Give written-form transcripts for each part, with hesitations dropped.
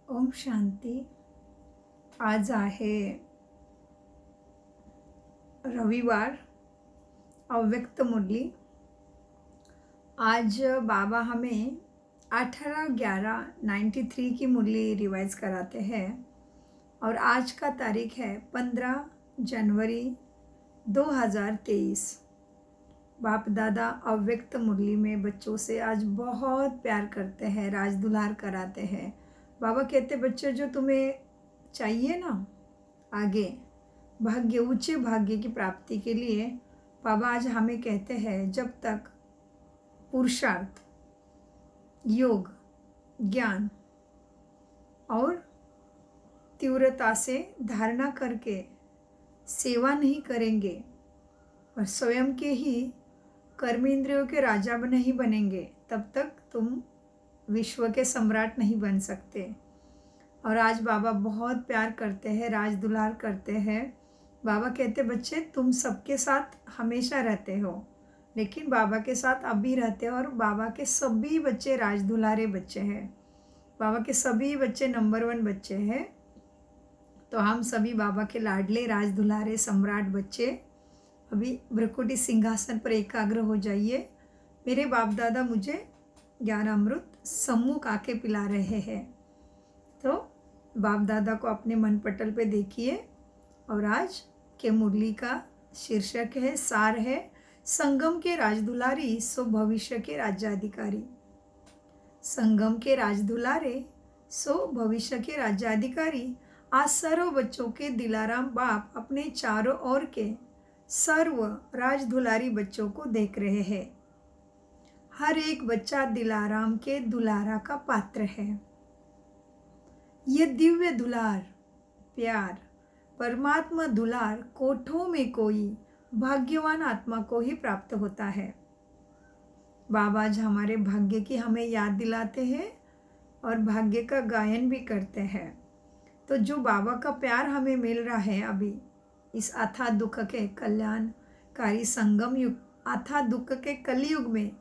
ओम शांती। आज आहे रविवार, अव्यक्त मुरली। आज बाबा हमें 18/11/93 की मुरली रिवाइज कराते हैं और आज का तारीख है 15 जनवरी 2023। बाप दादा अव्यक्त मुरली में बच्चों से आज बहुत प्यार करते हैं, राज दुलार कराते हैं। बाबा कहते बच्चों जो तुम्हें चाहिए ना आगे भाग्य, ऊंचे भाग्य की प्राप्ति के लिए बाबा आज हमें कहते हैं जब तक पुरुषार्थ, योग, ज्ञान और तीव्रता से धारणा करके सेवा नहीं करेंगे और स्वयं के ही कर्मेंद्रियों के राजा नहीं बनेंगे तब तक तुम विश्व के सम्राट नहीं बन सकते। और आज बाबा बहुत प्यार करते हैं, राज दुलार करते हैं। बाबा कहते बच्चे तुम सबके साथ हमेशा रहते हो, लेकिन बाबा के साथ अभी रहते हो और बाबा के सभी बच्चे राज दुलारे बच्चे हैं। बाबा के सभी बच्चे नंबर 1 बच्चे हैं। तो हम सभी बाबा के लाडले राज दुलारे सम्राट बच्चे अभी भ्रकुटी सिंहासन पर एकाग्र हो जाइए। मेरे बाप दादा मुझे ज्ञान अमृत सम्मुख आके पिला रहे हैं। तो बाप दादा को अपने मन पटल पे देखिए और आज के मुरली का शीर्षक है, सार है, संगम के राजदुलारी सो भविष्य के राज्याधिकारी। संगम के राजदुलारे सो भविष्य के राज्याधिकारी। आज सर्व बच्चों के दिलाराम बाप अपने चारों ओर के सर्व राजदुलारी बच्चों को देख रहे हैं। हर एक बच्चा दिलाराम के दुलारा का पात्र है। ये दिव्य दुलार, प्यार, परमात्मा दुलार कोठों में कोई भाग्यवान आत्मा को ही प्राप्त होता है। बाबा आज हमारे भाग्य की हमें याद दिलाते हैं और भाग्य का गायन भी करते हैं। तो जो बाबा का प्यार हमें मिल रहा है अभी इस अथाह दुख के कल्याणकारी संगम युग, अथाह दुख के कलयुग में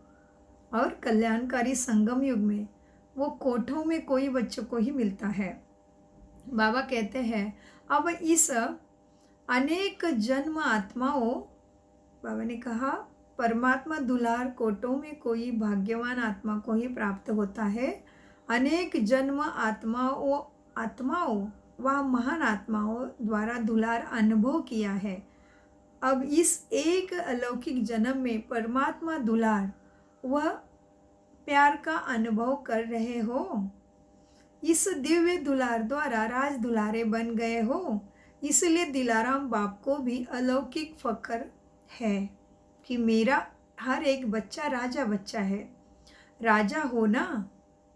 और कल्याणकारी संगम युग में, वो कोठों में कोई बच्चों को ही मिलता है। बाबा कहते हैं अब इस अनेक जन्म आत्माओं, बाबा ने कहा परमात्मा दुलार कोटों में कोई भाग्यवान आत्मा को ही प्राप्त होता है। अनेक जन्म आत्माओं व महान आत्माओं द्वारा दुलार अनुभव किया है। अब इस एक अलौकिक जन्म में परमात्मा दुलार वह प्यार का अनुभव कर रहे हो। इस दिव्य दुलार द्वारा राज दुलारे बन गए हो, इसलिए दिलाराम बाप को भी अलौकिक फक्र है कि मेरा हर एक बच्चा राजा बच्चा है। राजा हो ना,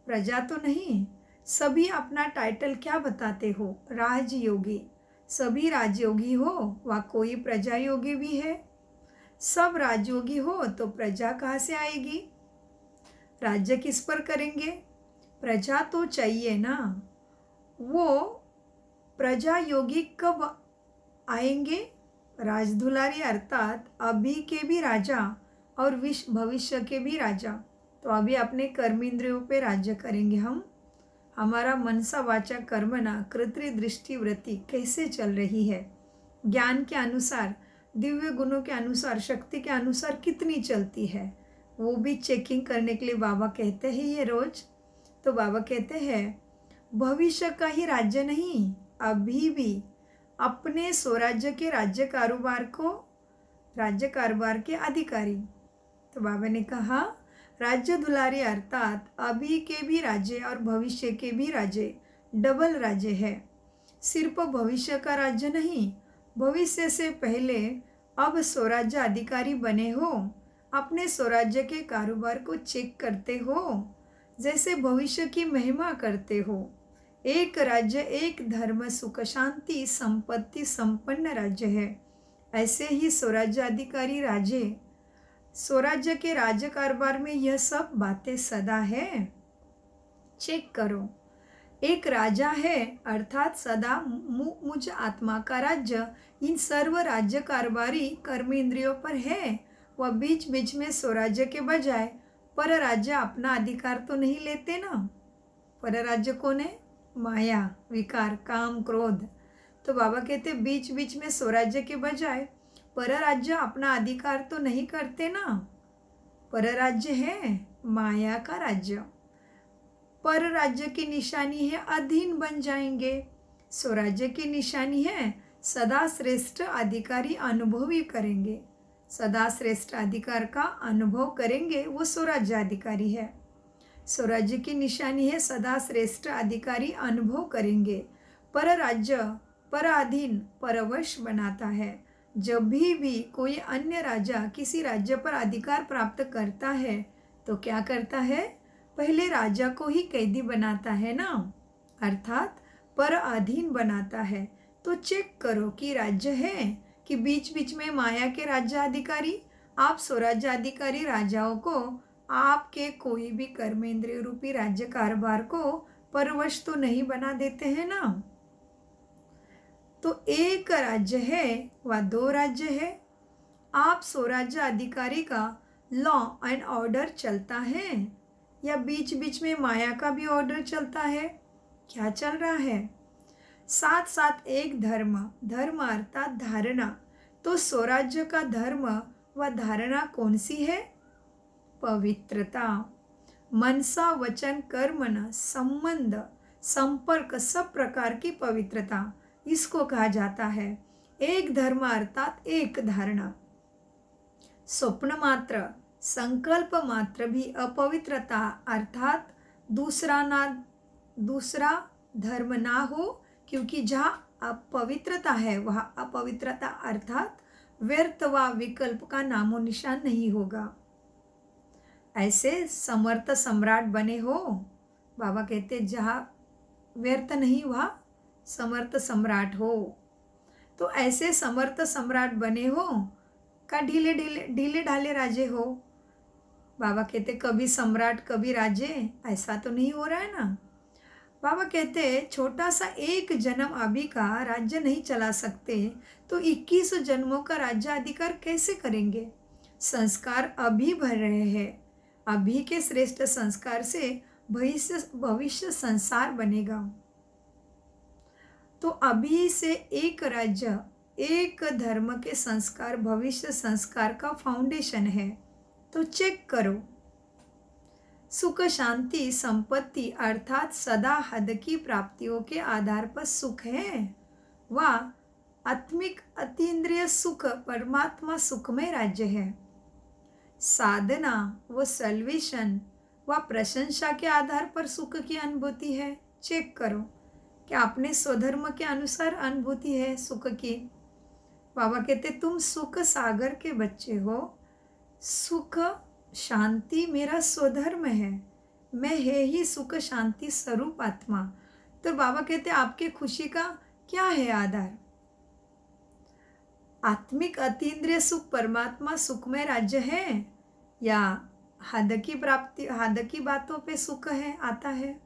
प्रजा तो नहीं। सभी अपना टाइटल क्या बताते हो? राजयोगी। सभी राजयोगी हो व कोई प्रजा योगी भी है। सब राजयोगी हो तो प्रजा कहाँ से आएगी? राज्य किस पर करेंगे? प्रजा तो चाहिए ना। वो प्रजा योगी कब आएंगे? राजदुलारी अर्थात अभी के भी राजा और भविष्य के भी राजा। तो अभी अपने कर्मेंद्रियों पे राज्य करेंगे हम। हमारा मनसा वाचा कर्मना कृत्रि दृष्टि वृत्ति कैसे चल रही है? ज्ञान के अनुसार, दिव्य गुणों के अनुसार, शक्ति के अनुसार कितनी चलती है, वो भी चेकिंग करने के लिए बाबा कहते हैं ये रोज। तो बाबा कहते हैं भविष्य का ही राज्य नहीं, अभी भी अपने स्वराज्य के राज्य कारोबार के अधिकारी। तो बाबा ने कहा राज्य दुलारी अर्थात अभी के भी राज्य और भविष्य के भी राज्य, डबल राज्य है। सिर्फ भविष्य का राज्य नहीं, भविष्य से पहले अब स्वराज्य अधिकारी बने हो। अपने स्वराज्य के कारोबार को चेक करते हो, जैसे भविष्य की महिमा करते हो। एक राज्य, एक धर्म, सुख शांति संपत्ति संपन्न राज्य है। ऐसे ही स्वराज्य अधिकारी राज्य, स्वराज्य के राज्य कारोबार में यह सब बातें सदा है। चेक करो, एक राजा है अर्थात सदा मुझ आत्मा का राज्य इन सर्व राज्य कारोबारी कर्मेंद्रियों पर है। वह बीच बीच में स्वराज्य के बजाय पर राज्य अपना अधिकार तो नहीं लेते ना। पर राज्य कौन है? माया, विकार, काम, क्रोध। तो बाबा कहते बीच बीच में स्वराज्य के बजाय पर राज्य अपना अधिकार तो नहीं करते ना। पर राज्य है माया का राज्य। पर राज्य की निशानी है अधीन बन जाएंगे। स्वराज्य की निशानी है सदा श्रेष्ठ अधिकारी अनुभवी करेंगे। सदा श्रेष्ठ अधिकार का अनुभव करेंगे वो स्वराज्य अधिकारी है। स्वराज्य की निशानी है सदा श्रेष्ठ अधिकारी अनुभव करेंगे। पर राज्य पर अधीन परवश बनाता है। जब भी कोई अन्य राजा किसी राज्य पर अधिकार प्राप्त करता है तो क्या करता है, पहले राजा को ही कैदी बनाता है ना, अर्थात पर अधीन बनाता है। तो चेक करो कि राज्य है कि बीच बीच में माया के राज्याधिकारी। आप स्वराज्याधिकारी राजाओं को आपके कोई भी कर्मेंद्रिय रूपी राज्य कारोबार को परवश तो नहीं बना देते हैं ना। तो एक राज्य है व दो राज्य है। आप स्वराज्य अधिकारी का लॉ एंड ऑर्डर चलता है या बीच बीच में माया का भी ऑर्डर चलता है? क्या चल रहा है? साथ साथ एक धर्म, धर्म अर्थात धारणा। तो स्वराज्य का धर्म व धारणा कौन सी है? पवित्रता। मनसा वचन कर्मणा संबंध संपर्क सब प्रकार की पवित्रता, इसको कहा जाता है एक धर्म अर्थात एक धारणा। स्वप्न मात्र संकल्प मात्र भी अपवित्रता अर्थात दूसरा धर्म ना हो, क्योंकि जहाँ अपवित्रता है वहाँ अपवित्रता अर्थात व्यर्थ व विकल्प का नामो निशान नहीं होगा। ऐसे समर्थ सम्राट बने हो। बाबा कहते जहाँ व्यर्थ नहीं वहाँ समर्थ सम्राट हो। तो ऐसे समर्थ सम्राट बने हो का ढीले ढाले राजे हो? बाबा कहते कभी सम्राट कभी राजे, ऐसा तो नहीं हो रहा है ना। बाबा कहते छोटा सा एक जन्म अभी का राज्य नहीं चला सकते तो 21 जन्मों का राज्य अधिकार कैसे करेंगे? संस्कार अभी भर रहे हैं। अभी के श्रेष्ठ संस्कार से भविष्य संसार बनेगा। तो अभी से एक राज्य एक धर्म के संस्कार भविष्य संस्कार का फाउंडेशन है। तो चेक करो, सुख शांति संपत्ति अर्थात सदा हद की प्राप्तियों के आधार पर सुख है व आत्मिक अतीन्द्रिय सुख परमात्मा सुखमय राज्य है। साधना व सल्वेशन व प्रशंसा के आधार पर सुख की अनुभूति है। चेक करो कि अपने स्वधर्म के अनुसार अनुभूति है सुख की। बाबा कहते तुम सुख सागर के बच्चे हो। सुख शांति मेरा स्वधर्म है। मैं है ही सुख शांति स्वरूप आत्मा। तो बाबा कहते आपके खुशी का क्या है आधार? आत्मिक अतीन्द्रिय सुख परमात्मा सुखमय राज्य है या हद की प्राप्ति हद की बातों पे सुख है आता है?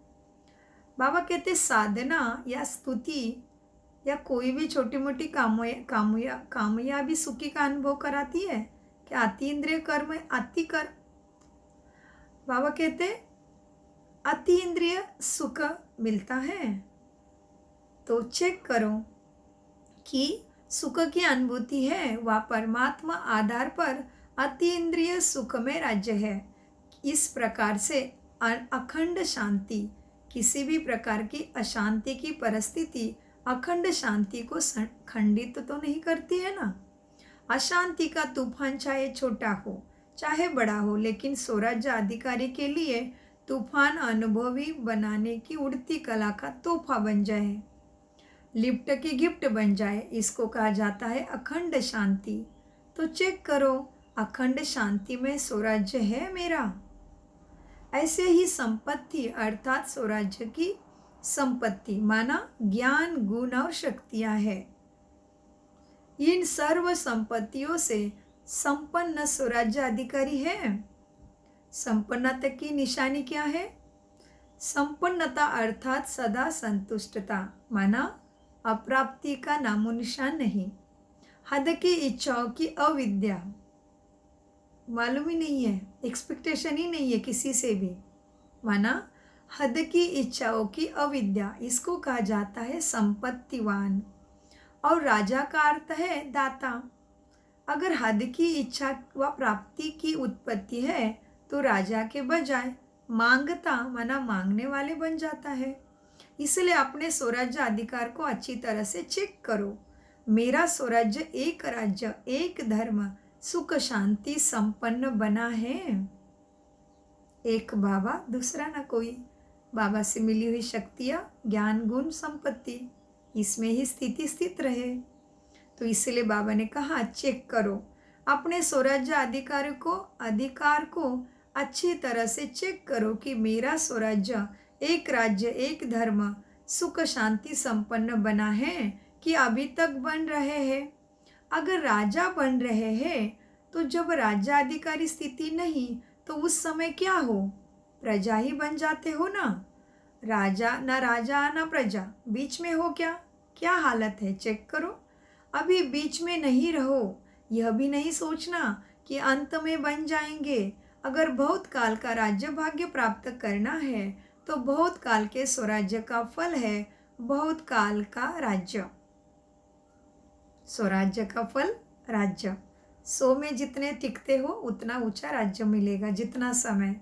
बाबा कहते साधना या स्तुति या कोई भी छोटी मोटी कामयाबी सुखी का अनुभव कराती है कि अतीन्द्रिय कर्म अति कर। बाबा कहते अतीन्द्रिय सुख मिलता है। तो चेक करो कि सुख की अनुभूति है वह परमात्मा आधार पर अतीन्द्रिय सुख में राज्य है। इस प्रकार से अखंड शांति, किसी भी प्रकार की अशांति की परिस्थिति अखंड शांति को खंडित तो नहीं करती है ना। अशांति का तूफान चाहे छोटा हो चाहे बड़ा हो, लेकिन स्वराज्य अधिकारी के लिए तूफान अनुभवी बनाने की उड़ती कला का तोहफा बन जाए, लिफ्ट की गिफ्ट बन जाए, इसको कहा जाता है अखंड शांति। तो चेक करो अखंड शांति में स्वराज्य है मेरा। ऐसे ही संपत्ति अर्थात स्वराज्य की संपत्ति माना ज्ञान गुण और शक्तियां है। इन सर्व संपत्तियों से संपन्न स्वराज्य अधिकारी है। संपन्नता की निशानी क्या है? संपन्नता अर्थात सदा संतुष्टता माना अप्राप्ति का नामो निशान नहीं। हद की इच्छाओं की अविद्या, मालूम ही नहीं है, एक्सपेक्टेशन ही नहीं है किसी से भी, माना हद की इच्छाओं की अविद्या, इसको कहा जाता है संपत्तिवान। और राजा का अर्थ है दाता। अगर हद की इच्छा व प्राप्ति की उत्पत्ति है तो राजा के बजाय मांगता माना मांगने वाले बन जाता है। इसलिए अपने स्वराज्य अधिकार को अच्छी तरह से चेक करो। मेरा स्वराज्य एक राज्य, एक धर्म, सुख शांति संपन्न बना है। एक बाबा, दूसरा ना कोई। बाबा से मिली हुई शक्तियाँ, ज्ञान, गुण, संपत्ति, इसमें ही स्थिति स्थित रहे। तो इसलिए बाबा ने कहा चेक करो, अपने स्वराज्य अधिकार को अच्छी तरह से चेक करो कि मेरा स्वराज्य एक राज्य, एक धर्म, सुख शांति संपन्न बना है कि अभी तक बन रहे हैं। अगर राजा बन रहे हैं तो जब राज्याधिकारी स्थिति नहीं तो उस समय क्या हो, प्रजा ही बन जाते हो ना। राजा ना प्रजा, बीच में हो क्या, क्या हालत है चेक करो। अभी बीच में नहीं रहो। यह भी नहीं सोचना कि अंत में बन जाएंगे। अगर बहुत काल का राज्य भाग्य प्राप्त करना है तो बहुत काल के स्वराज्य का फल है बहुत काल का राज्य। स्वराज्य का फल राज्य। 100 में जितने टिकते हो उतना ऊंचा राज्य मिलेगा, जितना समय।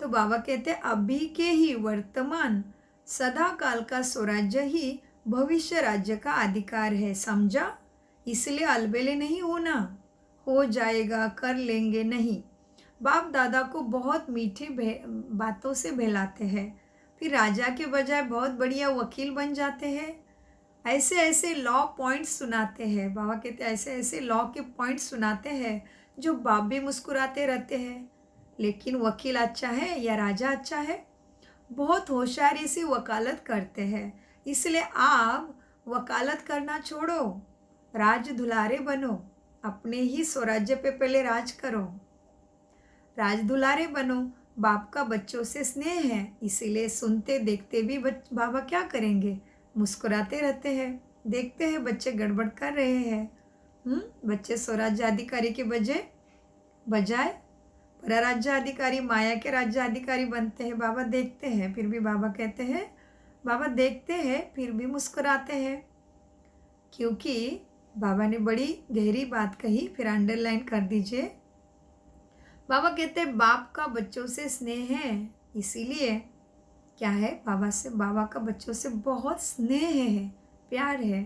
तो बाबा कहते अभी के ही वर्तमान सदा काल का स्वराज्य ही भविष्य राज्य का अधिकार है, समझा। इसलिए अलबेले नहीं होना, हो जाएगा, कर लेंगे, नहीं। बाप दादा को बहुत मीठी बातों से बहलाते हैं, फिर राजा के बजाय बहुत बढ़िया वकील बन जाते हैं। ऐसे ऐसे लॉ पॉइंट्स सुनाते हैं। बाबा कहते ऐसे ऐसे लॉ के पॉइंट्स सुनाते हैं जो बाप भी मुस्कुराते रहते हैं। लेकिन वकील अच्छा है या राजा अच्छा है, बहुत होशियारी से वकालत करते हैं। इसलिए आप वकालत करना छोड़ो, राज दुलारे बनो। अपने ही स्वराज्य पे पहले राज करो, राज दुलारे बनो। बाप का बच्चों से स्नेह है, इसीलिए सुनते देखते भी बाबा क्या करेंगे, मुस्कुराते रहते हैं। देखते हैं बच्चे गड़बड़ कर रहे हैं, बच्चे स्वराज्य अधिकारी के बजाय परराज्य अधिकारी, माया के राज्य अधिकारी बनते हैं। बाबा देखते हैं फिर भी बाबा कहते हैं, बाबा देखते हैं फिर भी मुस्कुराते हैं, क्योंकि बाबा ने बड़ी गहरी बात कही। फिर अंडरलाइन कर दीजिए। बाबा कहते हैं बाप का बच्चों से स्नेह है, इसीलिए क्या है, बाबा का बच्चों से बहुत स्नेह है, प्यार है।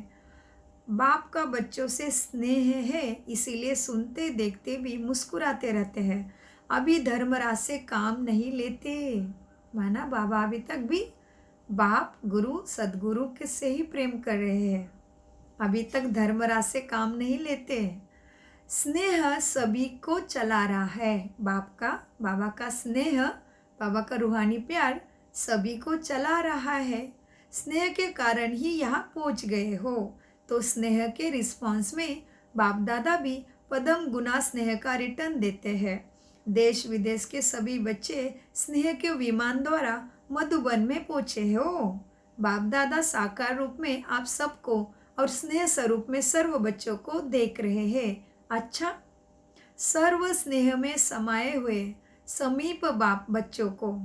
बाप का बच्चों से स्नेह है, इसीलिए सुनते देखते भी मुस्कुराते रहते हैं। अभी धर्मराज से काम नहीं लेते, माना बाबा अभी तक भी बाप गुरु सदगुरु के से ही प्रेम कर रहे हैं, अभी तक धर्मराज से काम नहीं लेते। स्नेह सभी को चला रहा है। बाबा का स्नेह, बाबा का रूहानी प्यार सभी को चला रहा है। स्नेह के कारण ही यहाँ पहुँच गए हो। तो स्नेह के रिस्पॉन्स में बाप दादा भी पदम गुना स्नेह का रिटर्न देते हैं। देश विदेश के सभी बच्चे स्नेह के विमान द्वारा मधुबन में पहुँचे हो। बाप दादा साकार रूप में आप सबको और स्नेह स्वरूप में सर्व बच्चों को देख रहे हैं। अच्छा, सर्व स्नेह में समाये हुए समीप बाप बच्चों को,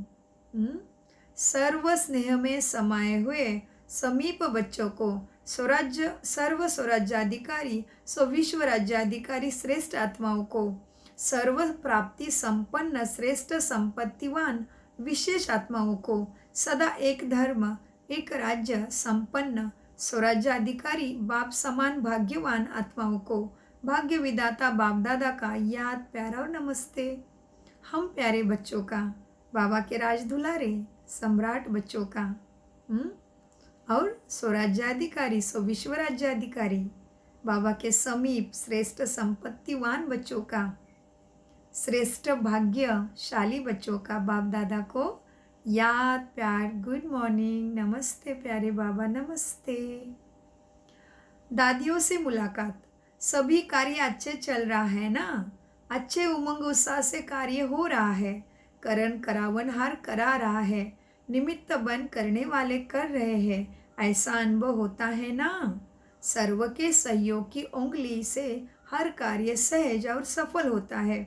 सर्व स्नेह में समाये हुए समीप बच्चों को सर्व स्वराज्याधिकारी विश्व राज्याधिकारी श्रेष्ठ आत्माओं को सर्व प्राप्ति संपन्न श्रेष्ठ संपत्तिवान विशेष आत्माओं को सदा एक धर्म एक राज्य संपन्न स्वराज्याधिकारी बाप समान भाग्यवान आत्माओं को भाग्य विदाता बाप दादा का याद प्यारा और नमस्ते। हम प्यारे बच्चों का, बाबा के राज दुलारे सम्राट बच्चों का, और स्वराज्याधिकारी विश्व राज्याधिकारी बाबा के समीप श्रेष्ठ संपत्तिवान बच्चों का, श्रेष्ठ भाग्यशाली बच्चों का बाप दादा को याद प्यार गुड मॉर्निंग नमस्ते प्यारे बाबा नमस्ते। दादियों से मुलाकात। सभी कार्य अच्छे चल रहा है ना, अच्छे उमंग उत्साह से कार्य हो रहा है, करण करावनहार करा रहा है, निमित्त बन करने वाले कर रहे हैं, ऐसा अनुभव होता है ना। सर्व के सहयोग की उंगली से हर कार्य सहज और सफल होता है।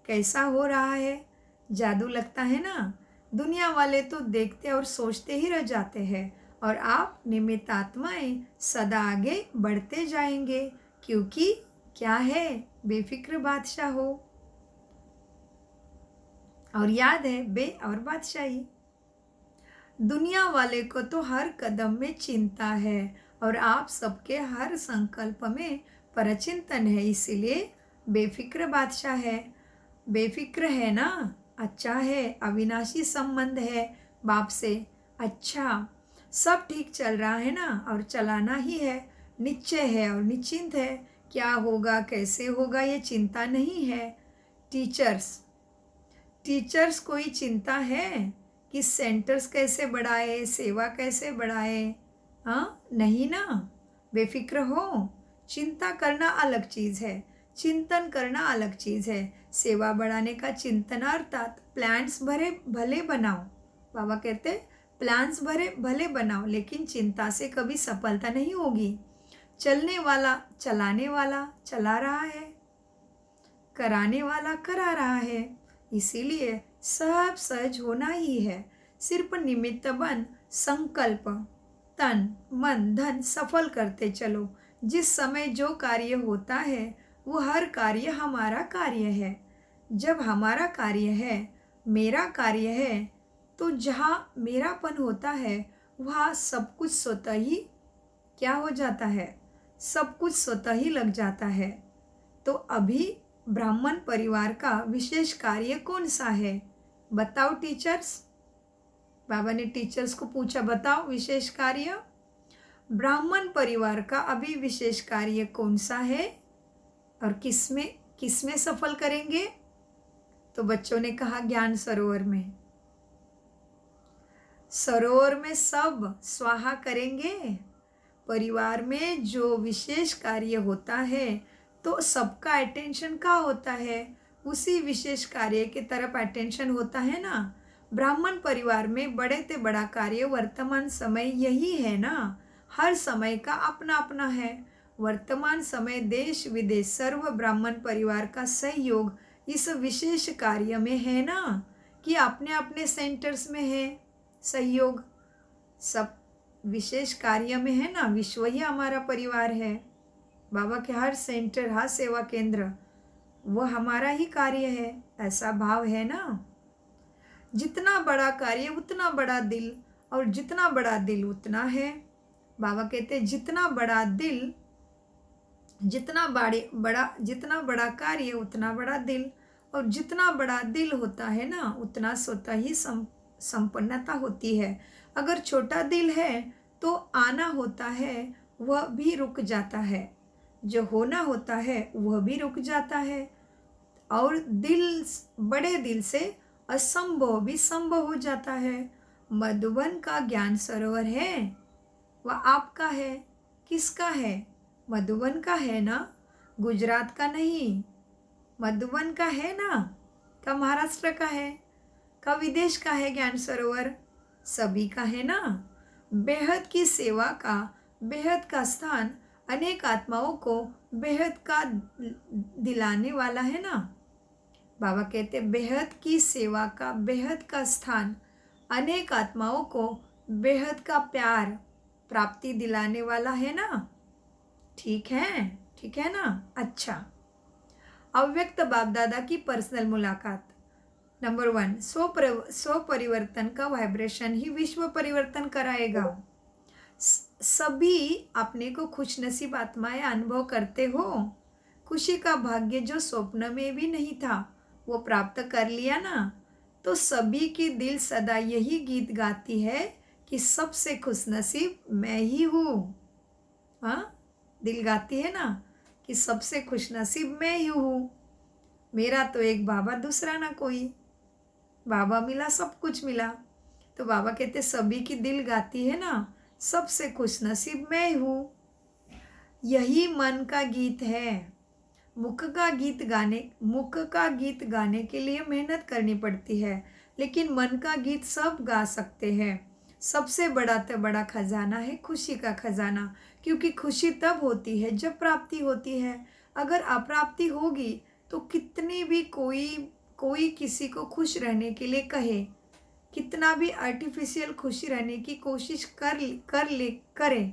कैसा हो रहा है, जादू लगता है ना। दुनिया वाले तो देखते और सोचते ही रह जाते हैं, और आप निमित्त आत्माएं सदा आगे बढ़ते जाएंगे, क्योंकि क्या है, बेफिक्र बादशाह हो। और याद है बे और बादशाही। दुनिया वाले को तो हर कदम में चिंता है, और आप सबके हर संकल्प में परचिंतन है, इसीलिए बेफिक्र बादशाह है। बेफिक्र है ना, अच्छा है, अविनाशी संबंध है बाप से। अच्छा, सब ठीक चल रहा है ना, और चलाना ही है, निश्चय है और निश्चिंत है। क्या होगा कैसे होगा ये चिंता नहीं है। टीचर्स टीचर्स कोई चिंता है कि सेंटर्स कैसे बढ़ाए, सेवा कैसे बढ़ाए? हाँ, नहीं ना। बेफिक्र हो। चिंता करना अलग चीज़ है, चिंतन करना अलग चीज़ है। सेवा बढ़ाने का चिंतन अर्थात प्लान्स भरे भले बनाओ। बाबा कहते प्लान्स भरे भले बनाओ, लेकिन चिंता से कभी सफलता नहीं होगी। चलने वाला चलाने वाला चला रहा है, कराने वाला करा रहा है, इसीलिए सब सहज होना ही है। सिर्फ निमित्त बन संकल्प, तन मन धन सफल करते चलो। जिस समय जो कार्य होता है वो हर कार्य हमारा कार्य है। जब हमारा कार्य है, मेरा कार्य है, तो जहाँ मेरापन होता है वहाँ सब कुछ स्वतः ही क्या हो जाता है, सब कुछ स्वतः ही लग जाता है। तो अभी ब्राह्मण परिवार का विशेष कार्य कौन सा है, बताओ टीचर्स। बाबा ने टीचर्स को पूछा, बताओ विशेष कार्य। ब्राह्मण परिवार का अभी विशेष कार्य कौन सा है और किसमें सफल करेंगे? तो बच्चों ने कहा ज्ञान सरोवर में। सरोवर में सब स्वाहा करेंगे। परिवार में जो विशेष कार्य होता है तो सबका अटेंशन का होता है, उसी विशेष कार्य की तरफ अटेंशन होता है ना। ब्राह्मण परिवार में बड़े से बड़ा कार्य वर्तमान समय यही है ना। हर समय का अपना अपना है। वर्तमान समय देश विदेश सर्व ब्राह्मण परिवार का सहयोग इस विशेष कार्य में है ना, कि अपने अपने सेंटर्स में है सहयोग। सब विशेष कार्य में है ना, विश्व ही हमारा परिवार है। बाबा के हर सेंटर, हर सेवा केंद्र वो हमारा ही कार्य है, ऐसा भाव है ना। जितना बड़ा कार्य उतना बड़ा दिल, और जितना बड़ा दिल उतना है। बाबा कहते हैं जितना बड़ा दिल, जितना बड़ा कार्य उतना बड़ा दिल, और जितना बड़ा दिल होता है ना उतना स्वतः ही संपन्नता होती है। अगर छोटा दिल है तो आना होता है वह भी रुक जाता है, जो होना होता है वह भी रुक जाता है, और बड़े दिल से असंभव भी संभव हो जाता है। मधुबन का ज्ञान सरोवर है, वह आपका है, किसका है? मधुबन का है ना, गुजरात का नहीं। मधुबन का है ना, का महाराष्ट्र का है, का विदेश का है ज्ञान सरोवर? सभी का है ना। बेहद की सेवा का बेहद का स्थान अनेक आत्माओं को बेहद का दिलाने वाला है ना। बाबा कहते बेहद की सेवा का बेहद का स्थान अनेक आत्माओं को बेहद का प्यार प्राप्ति दिलाने वाला है ना। ठीक है ना। अच्छा, अव्यक्त बाप दादा की पर्सनल मुलाकात। नंबर 1, स्व परिवर्तन का वाइब्रेशन ही विश्व परिवर्तन कराएगा। सभी अपने को खुश नसीब आत्माएं अनुभव करते हो। खुशी का भाग्य जो स्वप्न में भी नहीं था वो प्राप्त कर लिया ना। तो सभी की दिल सदा यही गीत गाती है कि सबसे खुश नसीब मैं ही हूँ। हाँ, दिल गाती है ना कि सबसे खुश नसीब मैं ही हूँ। मेरा तो एक बाबा, दूसरा ना कोई। बाबा मिला, सब कुछ मिला। तो बाबा कहते सभी की दिल गाती है ना, सबसे खुश नसीब मैं हूँ। यही मन का गीत है। मुख का गीत गाने के लिए मेहनत करनी पड़ती है, लेकिन मन का गीत सब गा सकते हैं। सबसे बड़ा तो बड़ा खजाना है खुशी का खजाना, क्योंकि खुशी तब होती है जब प्राप्ति होती है। अगर अप्राप्ति होगी तो कितनी भी कोई किसी को खुश रहने के लिए कहे, कितना भी आर्टिफिशियल खुशी रहने की कोशिश करें,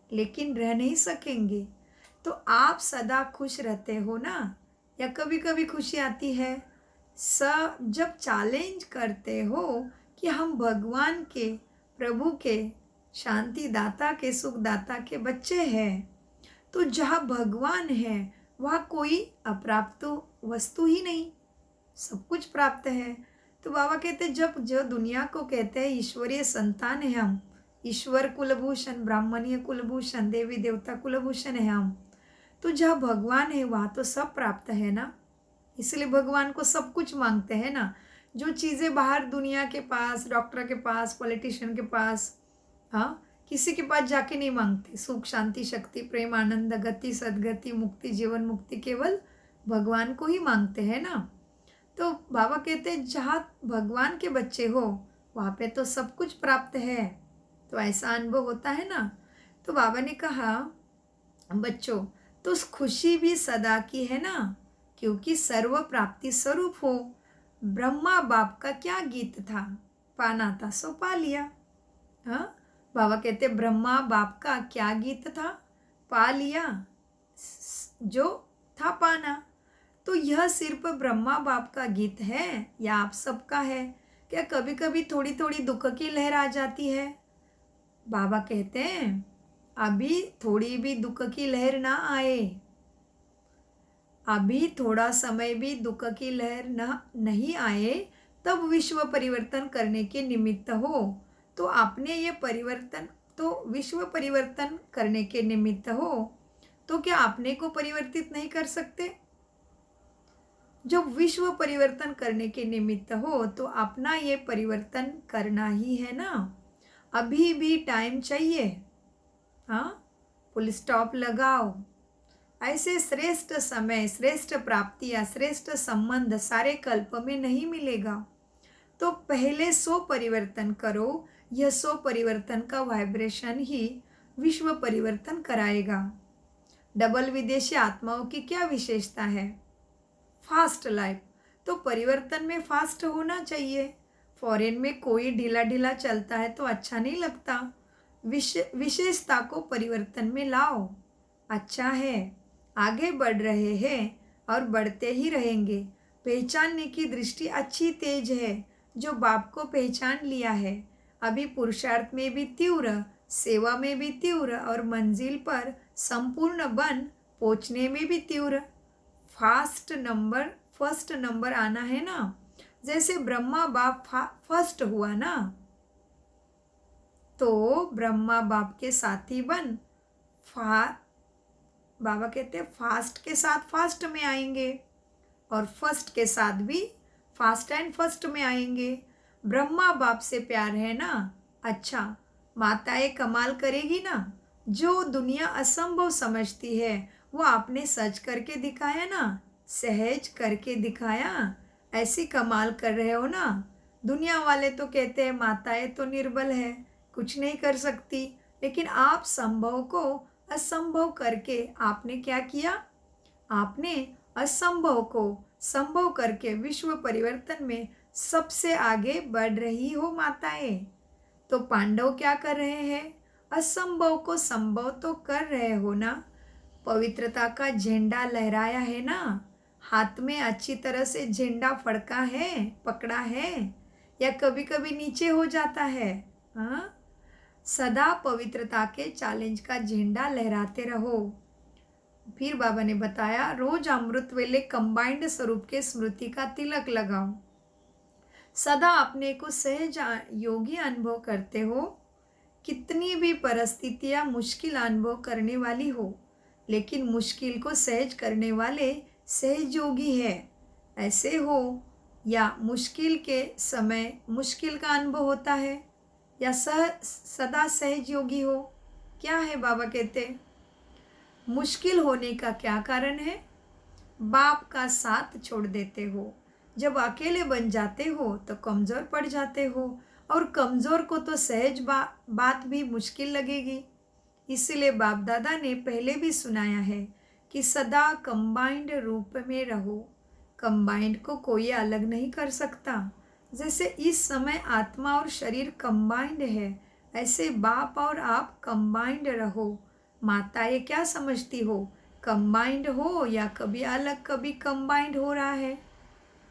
लेकिन रह नहीं सकेंगे। तो आप सदा खुश रहते हो ना, या कभी कभी खुशी आती है? जब चैलेंज करते हो कि हम भगवान के, प्रभु के, शांति दाता के, सुख दाता के बच्चे हैं, तो जहाँ भगवान है वहाँ कोई अप्राप्त वस्तु ही नहीं, सब कुछ प्राप्त है। तो बाबा कहते जब जो दुनिया को कहते हैं ईश्वरीय संतान है हम, ईश्वर कुलभूषण, ब्राह्मणीय कुलभूषण, देवी देवता कुलभूषण है हम, तो जहाँ भगवान है वहाँ तो सब प्राप्त है ना। इसलिए भगवान को सब कुछ मांगते हैं ना। जो चीज़ें बाहर दुनिया के पास, डॉक्टर के पास, पॉलिटिशियन के पास, हाँ, किसी के पास जाके नहीं मांगते। सुख, शांति, शक्ति, प्रेम, आनंद, गति, सदगति, मुक्ति, जीवन मुक्ति केवल भगवान को ही मांगते हैं ना। तो बाबा कहते हैं जहाँ भगवान के बच्चे हो वहाँ पे तो सब कुछ प्राप्त है। तो ऐसा अनुभव होता है ना। तो बाबा ने कहा बच्चों, तो उस खुशी भी सदा की है ना, क्योंकि सर्व प्राप्ति स्वरूप हो। ब्रह्मा बाप का क्या गीत था? पाना था सो पा लिया। हाँ, बाबा कहते ब्रह्मा बाप का क्या गीत था? पा लिया, जो था पाना। तो यह सिर्फ ब्रह्मा बाप का गीत है या आप सबका है? क्या कभी कभी थोड़ी थोड़ी दुख की लहर आ जाती है? बाबा कहते हैं अभी थोड़ी भी दुख की लहर ना आए, अभी थोड़ा समय भी दुख की लहर नहीं आए, तब विश्व परिवर्तन करने के निमित्त हो। तो आपने ये परिवर्तन, तो विश्व परिवर्तन करने के निमित्त हो, तो क्या आपने को परिवर्तित नहीं कर सकते? जब विश्व परिवर्तन करने के निमित्त हो तो अपना ये परिवर्तन करना ही है ना। अभी भी टाइम चाहिए, हाँ, फुल स्टॉप लगाओ। ऐसे श्रेष्ठ समय, श्रेष्ठ प्राप्तियाँ, श्रेष्ठ संबंध सारे कल्प में नहीं मिलेगा। तो पहले 100 परिवर्तन करो। यह 100 परिवर्तन का वाइब्रेशन ही विश्व परिवर्तन कराएगा। डबल विदेशी आत्माओं की क्या विशेषता है? Fast life. तो परिवर्तन में फास्ट होना चाहिए। फॉरेन में कोई ढीला ढीला चलता है तो अच्छा नहीं लगता। विशेषता को परिवर्तन में लाओ। अच्छा है, आगे बढ़ रहे हैं और बढ़ते ही रहेंगे। पहचानने की दृष्टि अच्छी तेज है। जो बाप को पहचान लिया है, अभी पुरुषार्थ में भी तीव्र, सेवा में भी तीव्र और मंजिल पर संपूर्ण बन पहुँचने में भी तीव्र। फर्स्ट नंबर आना है ना। जैसे ब्रह्मा बाप फर्स्ट हुआ ना, तो ब्रह्मा बाप के साथी बन बाबा कहते हैं फास्ट के साथ फास्ट में आएंगे और फर्स्ट के साथ भी फास्ट एंड फर्स्ट में आएंगे। ब्रह्मा बाप से प्यार है ना। अच्छा, माताएं कमाल करेगी ना। जो दुनिया असंभव समझती है वो आपने सच करके दिखाया ना, सहज करके दिखाया। ऐसी कमाल कर रहे हो ना। दुनिया वाले तो कहते हैं माताएं तो निर्बल है, कुछ नहीं कर सकती, लेकिन आप संभव को असंभव करके आपने क्या किया? आपने असंभव को संभव करके विश्व परिवर्तन में सबसे आगे बढ़ रही हो माताएं। तो पांडव क्या कर रहे हैं? असंभव को संभव तो कर रहे हो ना। पवित्रता का झंडा लहराया है ना। हाथ में अच्छी तरह से झंडा फड़का है, पकड़ा है, या कभी कभी नीचे हो जाता है? हाँ, सदा पवित्रता के चैलेंज का झंडा लहराते रहो। फिर बाबा ने बताया रोज अमृत वेले कंबाइंड स्वरूप के स्मृति का तिलक लगाओ। सदा अपने को सहज योगी अनुभव करते हो। कितनी भी परिस्थितियाँ मुश्किल अनुभव करने वाली हो, लेकिन मुश्किल को सहज करने वाले सहज योगी है। ऐसे हो या मुश्किल के समय मुश्किल का अनुभव होता है, या सदा सहज योगी हो? क्या है बाबा कहते मुश्किल होने का क्या कारण है? बाप का साथ छोड़ देते हो। जब अकेले बन जाते हो तो कमज़ोर पड़ जाते हो, और कमज़ोर को तो सहज बात भी मुश्किल लगेगी। इसलिए बाप दादा ने पहले भी सुनाया है कि सदा कंबाइंड रूप में रहो। कंबाइंड को कोई अलग नहीं कर सकता। जैसे इस समय आत्मा और शरीर कंबाइंड है, ऐसे बाप और आप कंबाइंड रहो। माता ये क्या समझती हो, कंबाइंड हो या कभी अलग कभी कंबाइंड हो रहा है?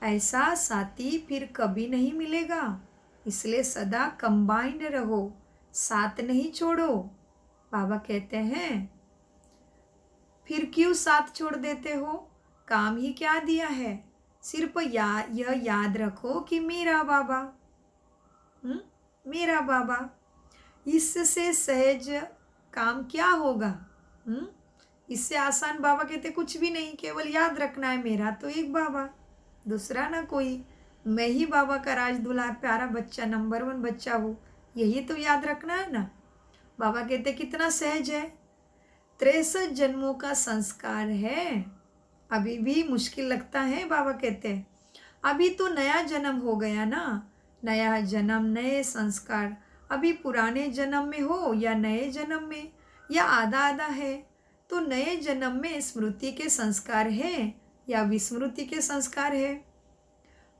ऐसा साथी फिर कभी नहीं मिलेगा, इसलिए सदा कंबाइंड रहो, साथ नहीं छोड़ो। बाबा कहते हैं फिर क्यों साथ छोड़ देते हो, काम ही क्या दिया है, सिर्फ यह याद रखो कि मेरा बाबा, मेरा बाबा। इससे सहज काम क्या होगा? हम्म इससे आसान बाबा कहते कुछ भी नहीं, केवल याद रखना है मेरा तो एक बाबा, दूसरा ना कोई, मैं ही बाबा का राज दुलार प्यारा बच्चा, नंबर 1 बच्चा हूँ, यही तो याद रखना है ना। बाबा कहते कितना सहज है, 63 जन्मों का संस्कार है। अभी भी मुश्किल लगता है, बाबा कहते हैं अभी तो नया जन्म हो गया ना, नया जन्म नए संस्कार। अभी पुराने जन्म में हो या नए जन्म में, या आधा आधा है, तो नए जन्म में स्मृति के संस्कार है या विस्मृति के संस्कार है?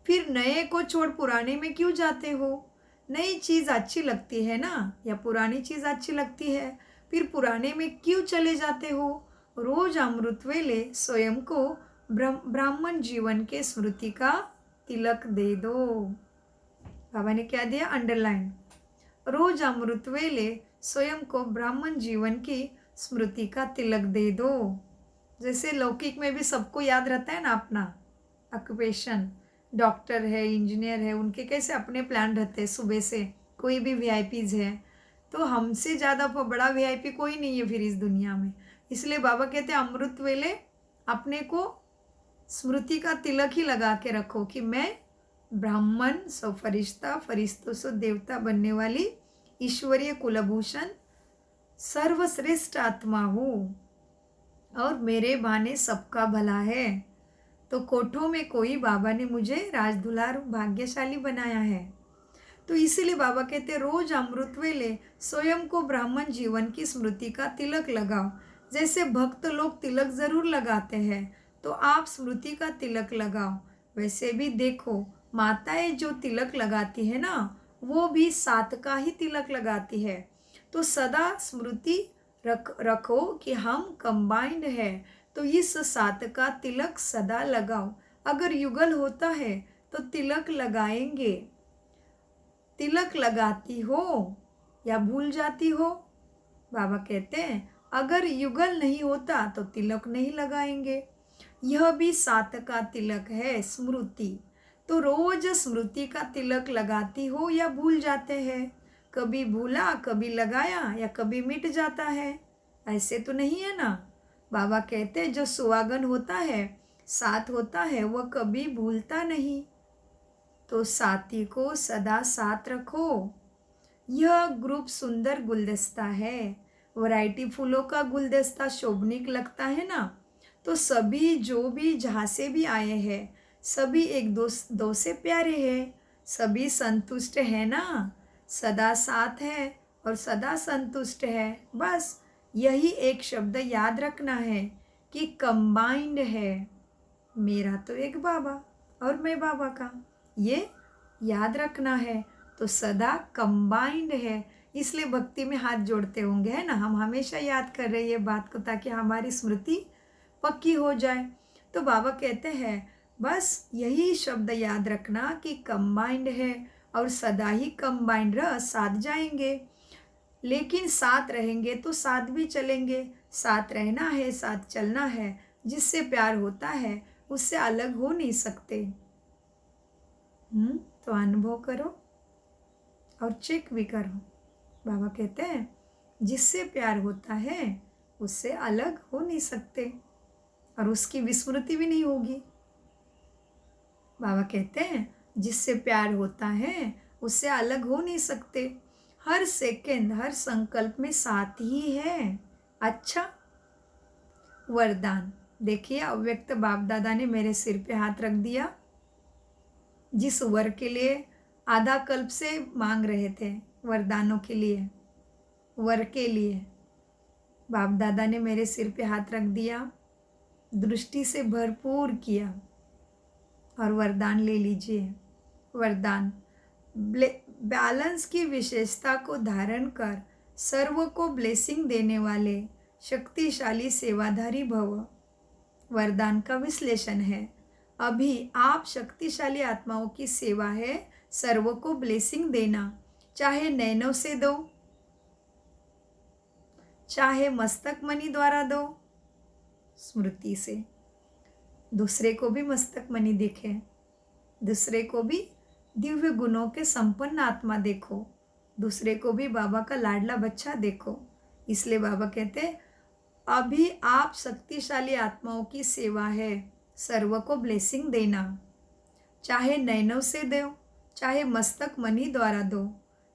फिर नए को छोड़ पुराने में क्यों जाते हो? नई चीज़ अच्छी लगती है ना, या पुरानी चीज़ अच्छी लगती है, फिर पुराने में क्यों चले जाते हो? रोज अमृत वेले स्वयं को ब्राह्मण जीवन के स्मृति का तिलक दे दो। बाबा ने क्या दिया, अंडरलाइन। रोज अमृत वेले स्वयं को ब्राह्मण जीवन की स्मृति का तिलक दे दो। जैसे लौकिक में भी सबको याद रहता है ना अपना ऑक्यूपेशन, डॉक्टर है, इंजीनियर है, उनके कैसे अपने प्लान रहते हैं सुबह से। कोई भी वीआईपीज है, तो हमसे ज़्यादा बड़ा वीआईपी कोई नहीं है फिर इस दुनिया में। इसलिए बाबा कहते हैं अमृत वेले अपने को स्मृति का तिलक ही लगा के रखो कि मैं ब्राह्मण सो फरिश्ता, फरिश्तों से देवता बनने वाली ईश्वरीय कुलभूषण सर्वश्रेष्ठ आत्मा हूँ, और मेरे बहाने सबका भला है। तो कोठों में कोई बाबा ने मुझे राजदुलार भाग्यशाली बनाया है। तो इसीलिए बाबा कहते रोज अमृत वेले स्वयं को ब्राह्मण जीवन की स्मृति का तिलक लगाओ। जैसे भक्त लोग तिलक जरूर लगाते हैं, तो आप स्मृति का तिलक लगाओ। वैसे भी देखो, माताएं जो तिलक लगाती है ना, वो भी सात का ही तिलक लगाती है। तो सदा स्मृति रखो कि हम कंबाइंड है, तो इस सात का तिलक सदा लगाओ। अगर युगल होता है तो तिलक लगाएंगे। तिलक लगाती हो या भूल जाती हो? बाबा कहते हैं अगर युगल नहीं होता तो तिलक नहीं लगाएंगे। यह भी सात का तिलक है, स्मृति। तो रोज स्मृति का तिलक लगाती हो या भूल जाते हैं? कभी भूला, कभी लगाया, या कभी मिट जाता है? ऐसे तो नहीं है ना। बाबा कहते हैं जो सुहागन होता है, साथ होता है, वह कभी भूलता नहीं। तो साथी को सदा साथ रखो। यह ग्रुप सुंदर गुलदस्ता है, वैरायटी फूलों का गुलदस्ता शोभनीक लगता है ना। तो सभी जो भी जहाँ से भी आए हैं, सभी एक दो से प्यारे हैं, सभी संतुष्ट है ना, सदा साथ है और सदा संतुष्ट है। बस यही एक शब्द याद रखना है कि कंबाइंड है, मेरा तो एक बाबा और मैं बाबा का, ये याद रखना है। तो सदा कंबाइंड है, इसलिए भक्ति में हाथ जोड़ते होंगे, है ना। हम हमेशा याद कर रहे हैं ये बात को, ताकि हमारी स्मृति पक्की हो जाए। तो बाबा कहते हैं बस यही शब्द याद रखना कि कंबाइंड है, और सदा ही कंबाइंड रह, साथ जाएंगे। लेकिन साथ रहेंगे तो साथ भी चलेंगे, साथ रहना है, साथ चलना है। जिससे प्यार होता है उससे अलग हो नहीं सकते। तो अनुभव करो और चेक भी करो। बाबा कहते हैं जिससे प्यार होता है उससे अलग हो नहीं सकते, और उसकी विस्मृति भी नहीं होगी। बाबा कहते हैं जिससे प्यार होता है उससे अलग हो नहीं सकते, हर सेकंड हर संकल्प में साथ ही है। अच्छा, वरदान देखिए, अव्यक्त बाप दादा ने मेरे सिर पे हाथ रख दिया। जिस वर के लिए आधा कल्प से मांग रहे थे, वरदानों के लिए, वर के लिए, बाप दादा ने मेरे सिर पे हाथ रख दिया, दृष्टि से भरपूर किया, और वरदान ले लीजिए। वरदान, बैलेंस की विशेषता को धारण कर सर्व को ब्लेसिंग देने वाले शक्तिशाली सेवाधारी भव। वरदान का विश्लेषण है, अभी आप शक्तिशाली आत्माओं की सेवा है सर्व को ब्लेसिंग देना, चाहे नैनों से दो, चाहे मस्तक मणि द्वारा दो, स्मृति से दूसरे को भी मस्तक मणि दिखे, दूसरे को भी दिव्य गुणों के संपन्न आत्मा देखो, दूसरे को भी बाबा का लाडला बच्चा देखो। इसलिए बाबा कहते अभी आप शक्तिशाली आत्माओं की सेवा है सर्व को ब्लेसिंग देना, चाहे नैनों से दो, चाहे मस्तक मणि द्वारा दो।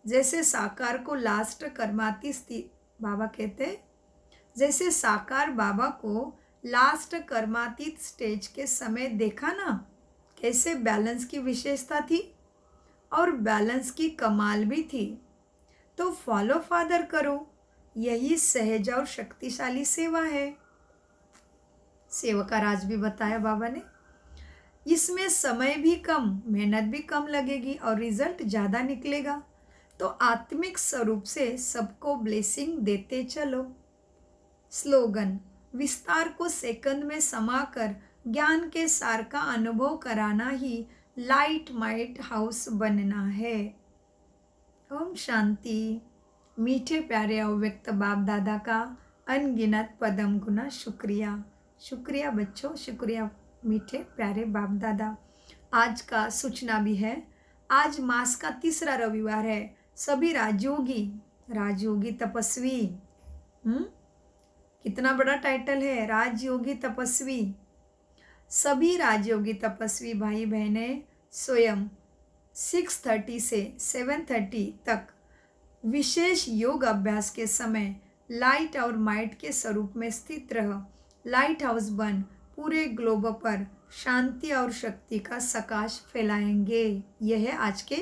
जैसे साकार को लास्ट कर्माती स्थिति, बाबा कहते जैसे साकार बाबा को लास्ट कर्मातीत स्टेज के समय देखा ना, कैसे बैलेंस की विशेषता थी और बैलेंस की कमाल भी थी। तो फॉलो फादर करो, यही सहज और शक्तिशाली सेवा है। सेवा का राज भी बताया बाबा ने। इसमें समय भी कम, मेहनत भी कम लगेगी और रिजल्ट ज़्यादा निकलेगा। तो आत्मिक स्वरूप से सबको ब्लेसिंग देते चलो। स्लोगन, विस्तार को सेकंड में समाकर ज्ञान के सार का अनुभव कराना ही लाइट माइट हाउस बनना है। ओम शांति। मीठे प्यारे अव्यक्त बाप दादा का अनगिनत पदम गुना शुक्रिया। शुक्रिया बच्चों, शुक्रिया मीठे प्यारे बाप दादा। आज का सूचना भी है, आज मास का तीसरा रविवार है। सभी राजयोगी तपस्वी, कितना बड़ा टाइटल है, राजयोगी तपस्वी। सभी राजयोगी तपस्वी भाई बहनें स्वयं 6:30 से 7:30 तक विशेष योग अभ्यास के समय लाइट और माइट के स्वरूप में स्थित रह लाइट हाउस बन पूरे ग्लोब पर शांति और शक्ति का सकाश फैलाएंगे। यह है आज के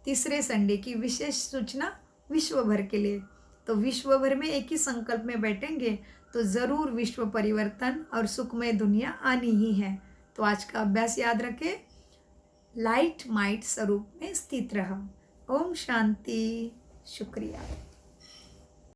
तीसरे संडे की विशेष सूचना विश्व भर के लिए। तो विश्व भर में एक ही संकल्प में बैठेंगे तो ज़रूर विश्व परिवर्तन और सुखमय दुनिया आनी ही है। तो आज का अभ्यास याद रखें, लाइट माइट स्वरूप में स्थित रहा। ओम शांति। शुक्रिया।